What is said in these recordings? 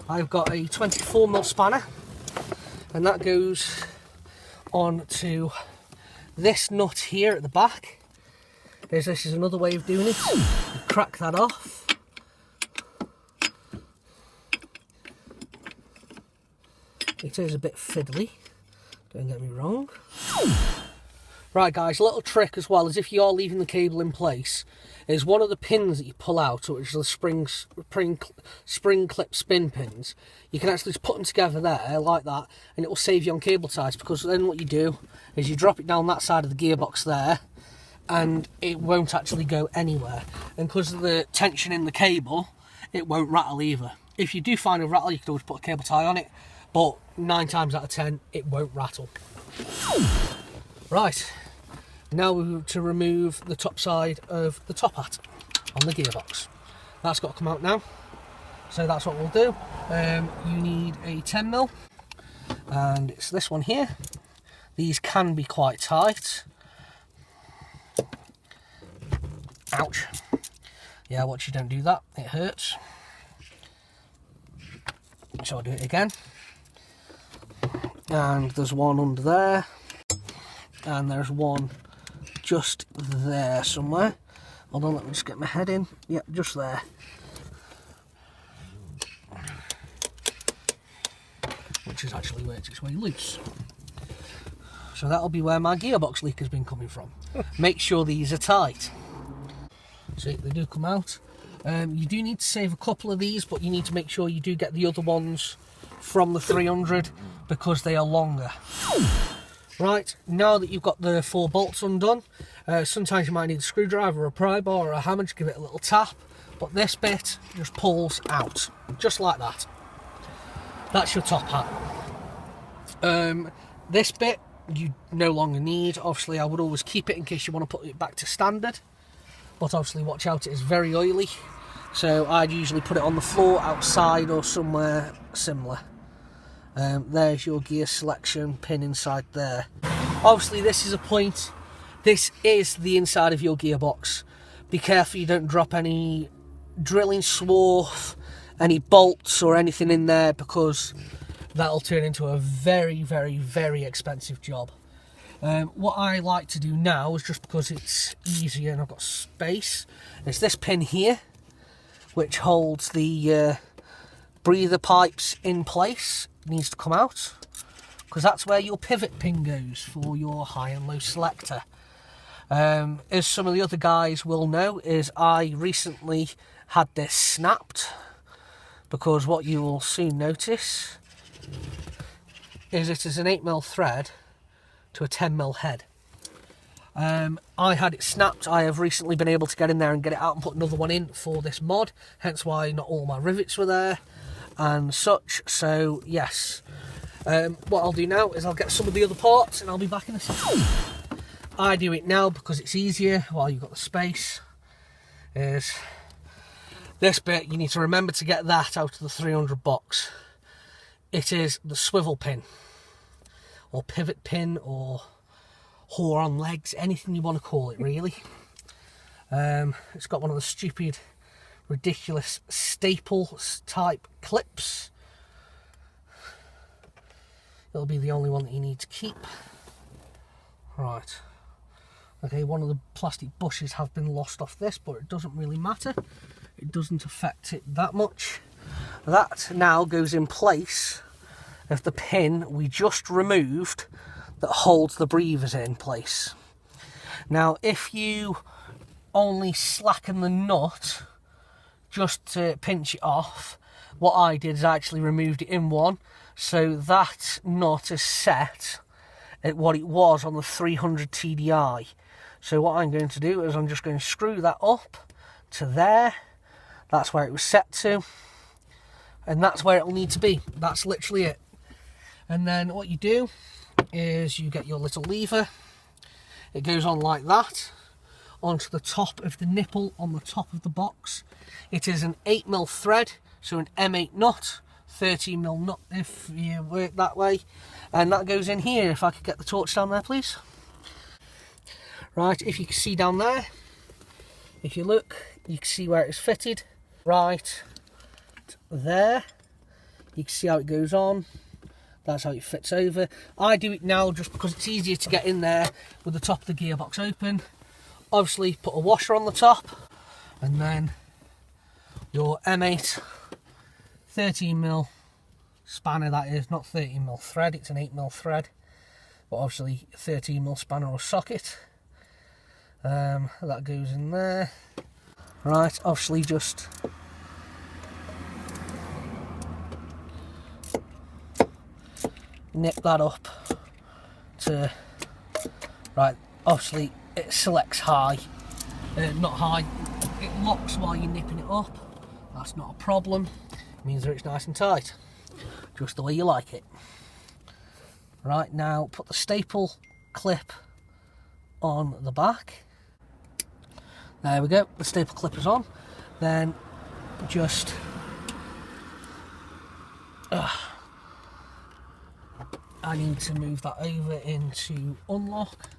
I've got a 24mm spanner, and that goes on to this nut here at the back. This is another way of doing it. You crack that off. It is a bit fiddly, don't get me wrong. Right guys, a little trick as well is if you are leaving the cable in place, is one of the pins that you pull out, which are the spring clip spin pins, you can actually just put them together there like that, and it will save you on cable ties, because then what you do is you drop it down that side of the gearbox there, and it won't actually go anywhere. And because of the tension in the cable, it won't rattle either. If you do find a rattle, you can always put a cable tie on it, but 9 times out of 10, it won't rattle. Right. Now we're to remove the top side of the top hat on the gearbox. That's got to come out now, so that's what we'll do. You need a 10mm, and it's this one here. These can be quite tight. Ouch. Yeah, watch you don't do that, it hurts. So I'll do it again. And there's one under there, and there's one just there somewhere. Hold on, let me just get my head in. Yep, just there. Which has actually worked its way loose. So that'll be where my gearbox leak has been coming from. Make sure these are tight. See, they do come out. You do need to save a couple of these, but you need to make sure you do get the other ones from the 300 because they are longer. Right, now that you've got the 4 bolts undone, sometimes you might need a screwdriver or a pry bar or a hammer to give it a little tap, but this bit just pulls out, just like that. That's your top hat. This bit you no longer need. Obviously I would always keep it in case you want to put it back to standard, but obviously watch out, it is very oily, so I'd usually put it on the floor outside or somewhere similar. There's your gear selection pin inside there. Obviously this is a point, this is the inside of your gearbox. Be careful you don't drop any drilling swarf, any bolts or anything in there, because that'll turn into a very, very, very expensive job. What I like to do now is, just because it's easier and I've got space, is this pin here, which holds the breather pipes in place. Needs to come out, because that's where your pivot pin goes for your high and low selector. As some of the other guys will know, is I recently had this snapped, because what you will soon notice is it is an 8mm thread to a 10mm head. I had it snapped. I have recently been able to get in there and get it out and put another one in for this mod, hence why not all my rivets were there and such. So yes, what I'll do now is I'll get some of the other parts and I'll be back in a second. I do it now because it's easier while you've got the space. Is this bit, you need to remember to get that out of the 300 box. It is the swivel pin, or pivot pin, or whore on legs, anything you want to call it really. It's got one of the stupid, ridiculous staple type clips. It'll be the only one that you need to keep. Right. Okay, one of the plastic bushes have been lost off this, but it doesn't really matter. It doesn't affect it that much. That now goes in place of the pin we just removed that holds the breathers in place. Now, if you only slacken the nut just to pinch it off, what I did is I actually removed it in one, so that nut is set at what it was on the 300 TDI. So what I'm going to do is I'm just going to screw that up to there. That's where it was set to, and that's where it'll need to be. That's literally it. And then what you do is you get your little lever. It goes on like that onto the top of the nipple on the top of the box. It is an 8mm thread, so an M8 nut, 13mm nut if you work that way, and that goes in here. If I could get the torch down there, please. Right, if you can see down there, if you look, you can see where it's fitted. Right there You can see how it goes on. That's how it fits over. I do it now just because it's easier to get in there with the top of the gearbox open. Obviously put a washer on the top, and then your M8 13mm spanner, that is, not 13mm thread, it's an 8mm thread, but obviously 13mm spanner or socket. That goes in there. Right, obviously just nip that up to, right, obviously it selects high, not high, it locks while you're nipping it up. That's not a problem, it means that it's nice and tight, just the way you like it. Right, now put the staple clip on the back. There we go, the staple clip is on. Then just I need to move that over into unlock.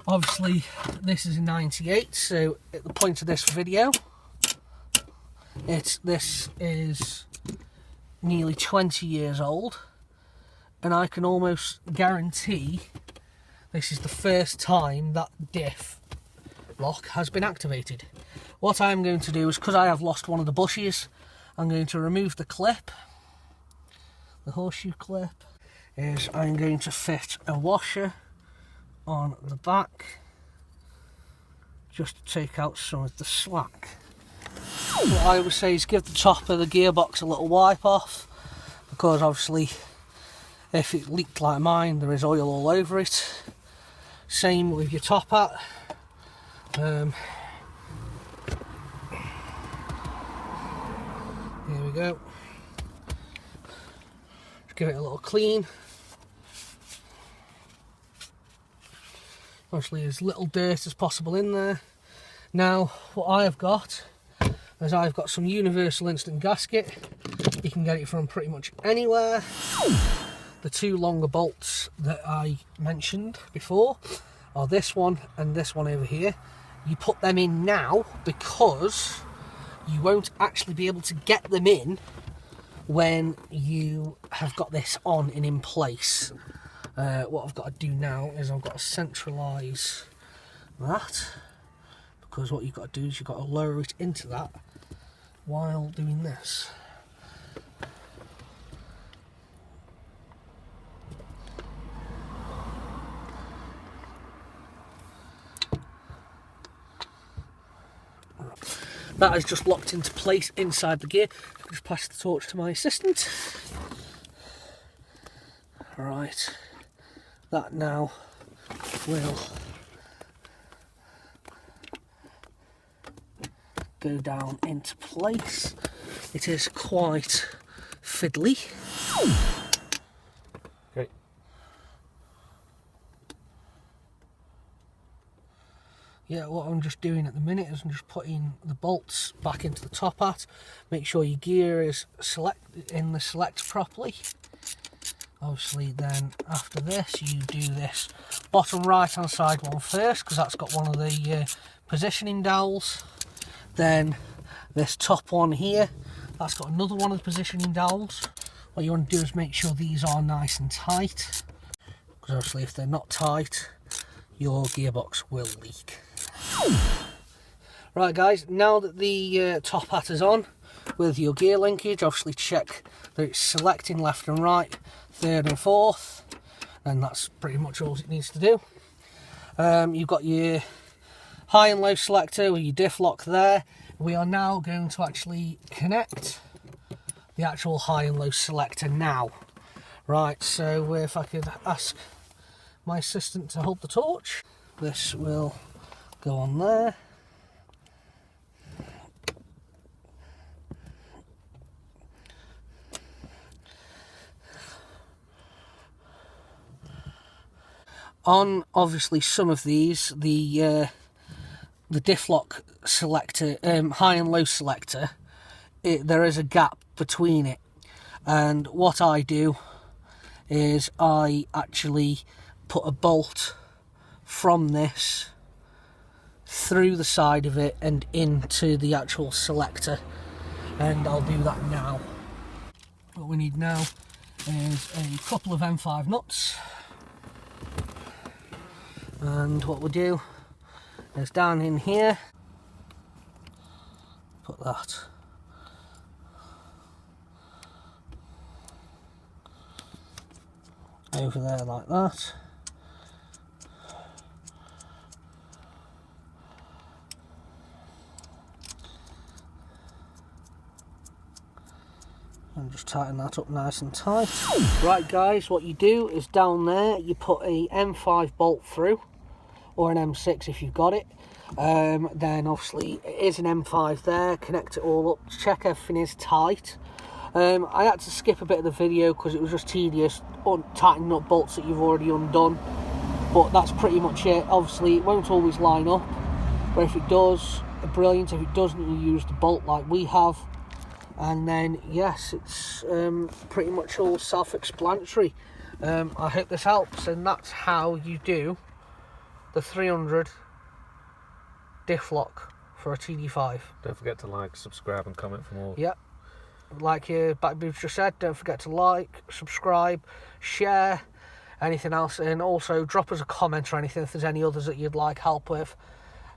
Obviously this is a 98, so at the point of this video this is nearly 20 years old, and I can almost guarantee this is the first time that Diff lock has been activated. What I'm going to do is, because I have lost one of the bushes, I'm going to remove the clip, the horseshoe clip, is I'm going to fit a washer on the back just to take out some of the slack. What I would say is give the top of the gearbox a little wipe off, because obviously if it leaked like mine there is oil all over it. Same with your top hat. Here we go. Just give it a little clean. Obviously as little dirt as possible in there. Now what I have got is I've got some universal instant gasket. You can get it from pretty much anywhere. The two longer bolts that I mentioned before are this one and this one over here. You put them in now because you won't actually be able to get them in when you have got this on and in place. What I've got to do now is I've got to centralise that, because what you've got to do is you've got to lower it into that while doing this. That is just locked into place inside the gear. I'll just pass the torch to my assistant. Right, that now will go down into place. It is quite fiddly. Okay. Yeah, what I'm just doing at the minute is I'm just putting the bolts back into the top hat. Make sure your gear is in the select properly. Obviously then after this you do this bottom right hand side one first, because that's got one of the positioning dowels. Then this top one here, that's got another one of the positioning dowels. What you want to do is make sure these are nice and tight, because obviously if they're not tight your gearbox will leak. Right guys, now that the top hat is on with your gear linkage, obviously check that it's selecting left and right, third and fourth, and that's pretty much all it needs to do. You've got your high and low selector with your diff lock there. We are now going to actually connect the actual high and low selector now. Right, so if I could ask my assistant to hold the torch, this will go on there. On obviously some of these, the diff lock selector, high and low selector, there is a gap between it, and what I do is I actually put a bolt from this through the side of it and into the actual selector, and I'll do that now. what we need now is a couple of M5 nuts, and what we'll do is down in here, put that over there like that. And just tighten that up nice and tight. Right guys, what you do is down there you put a M5 bolt through, or an M6 if you've got it. Then obviously it is an M5 there, connect it all up, check everything is tight. I had to skip a bit of the video because it was just tedious tightening up bolts that you've already undone, but that's pretty much it. Obviously it won't always line up, but if it does, brilliant. If it doesn't, you use the bolt like we have, and then yes, it's pretty much all self-explanatory. I hope this helps, and that's how you do the 300 diff lock for a TD5. Don't forget to like, subscribe and comment for more. Yep. Like your back boobs just said, don't forget to like, subscribe, share, anything else, and also drop us a comment or anything if there's any others that you'd like help with.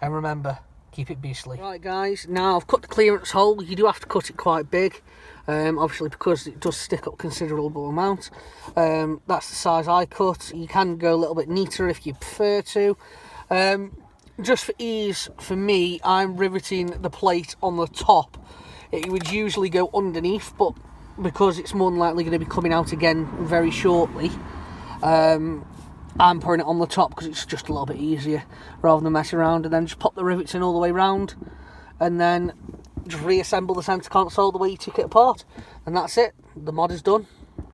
And remember, keep it beastly. Right guys, now I've cut the clearance hole. You do have to cut it quite big, obviously because it does stick up considerable amount. That's the size I cut. You can go a little bit neater if you prefer to. Just for ease, for me, I'm riveting the plate on the top. It would usually go underneath, but because it's more than likely going to be coming out again very shortly, I'm putting it on the top because it's just a little bit easier rather than mess around, and then just pop the rivets in all the way round and then just reassemble the centre console the way you took it apart, and that's it. The mod is done.